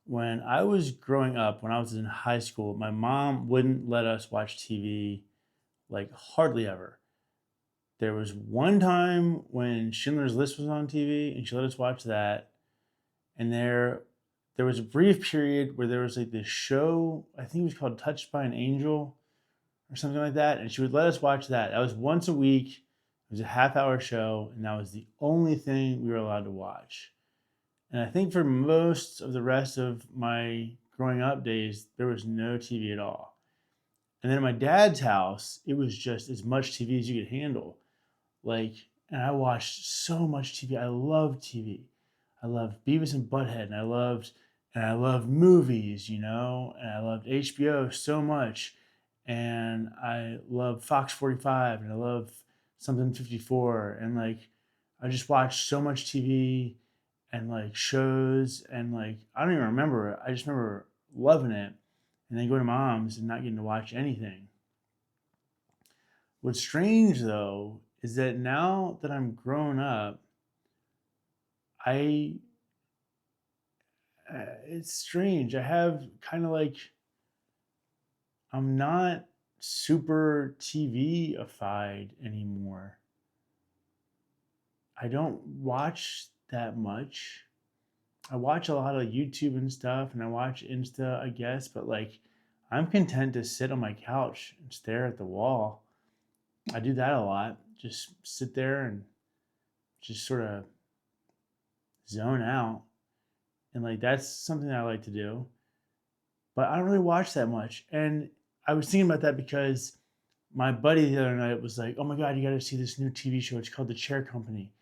When I was growing up, when I was in high school, my mom wouldn't let us watch TV like hardly ever. There was one time when Schindler's List was on TV and she let us watch that. And there was a brief period where there was like this show, I think it was called Touched by an Angel or something like that. And she would let us watch that. That was once a week. It was a half-hour show, and that was the only thing we were allowed to watch. And I think for most of the rest of my growing up days, there was no TV at all. And then at my dad's house, it was just as much TV as you could handle. Like, and I watched so much TV. I loved TV. I loved Beavis and Butthead, and I loved movies, and I loved HBO so much. And I loved Fox 45, and I loved Something 54. And like, I just watched so much TV and like shows and like I don't even remember it. I just remember loving it and then going to mom's and not getting to watch anything. What's strange though is that now that I'm grown up, I it's strange. I have kind of like I'm not super TV-ified anymore. I don't watch that much. I watch a lot of YouTube and stuff, and I watch Insta, I guess, but like, I'm content to sit on my couch and stare at the wall. I do that a lot. Just sit there and just sort of zone out. And like, that's something that I like to do. But I don't really watch that much. And I was thinking about that because my buddy the other night was like, "Oh my God, you got to see this new TV show. It's called The Chair Company,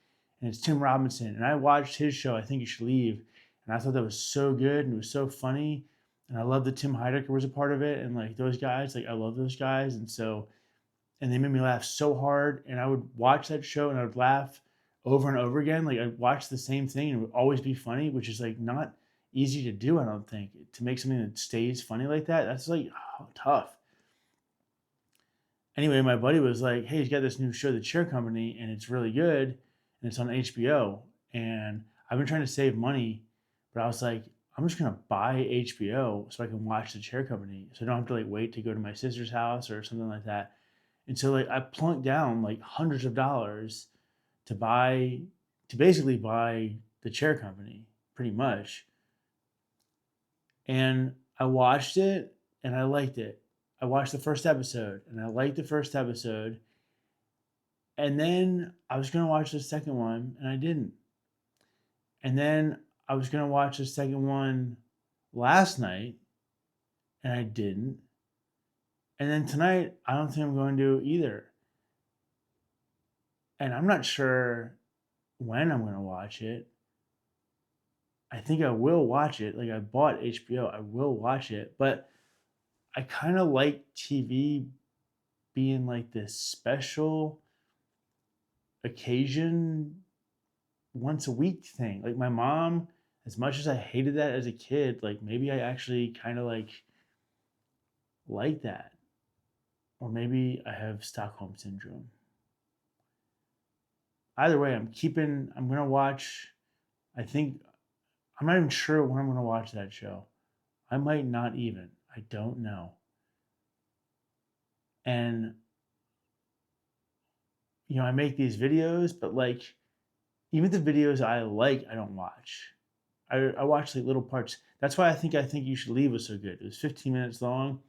and it's Tim Robinson." And I watched his show, I Think You Should Leave, and I thought that was so good and it was so funny. And I love that Tim Heidecker was a part of it, and like those guys, like I love those guys, and they made me laugh so hard. And I would watch that show and I would laugh over and over again. Like I'd watch the same thing and it would always be funny, which is like not easy to do. I don't think to make something that stays funny like that. That's like tough. Anyway, my buddy was like, "Hey, he's got this new show, The Chair Company, and it's really good, and it's on HBO." And I've been trying to save money, but I was like, I'm just gonna buy HBO so I can watch The Chair Company, so I don't have to like wait to go to my sister's house or something like that. And so like I plunked down like hundreds of dollars to buy to basically buy The Chair Company, pretty much. And I watched it and I liked it. I watched the first episode and I liked the first episode. And then I was going to watch the second one and I didn't. And then I was going to watch the second one last night and I didn't. And then tonight, I don't think I'm going to either. And I'm not sure when I'm going to watch it. I think I will watch it. Like I bought HBO, I will watch it. But I kind of like TV being like this special occasion once a week thing. Like my mom, as much as I hated that as a kid, like maybe I actually kind of like that. Or maybe I have Stockholm syndrome. Either way, I'm gonna watch, I think, I'm not even sure when I'm gonna watch that show. I might not even. I don't know. And, I make these videos, but like, even the videos I like, I don't watch. I watch like little parts. That's why I think You Should Leave was so good. It was 15 minutes long,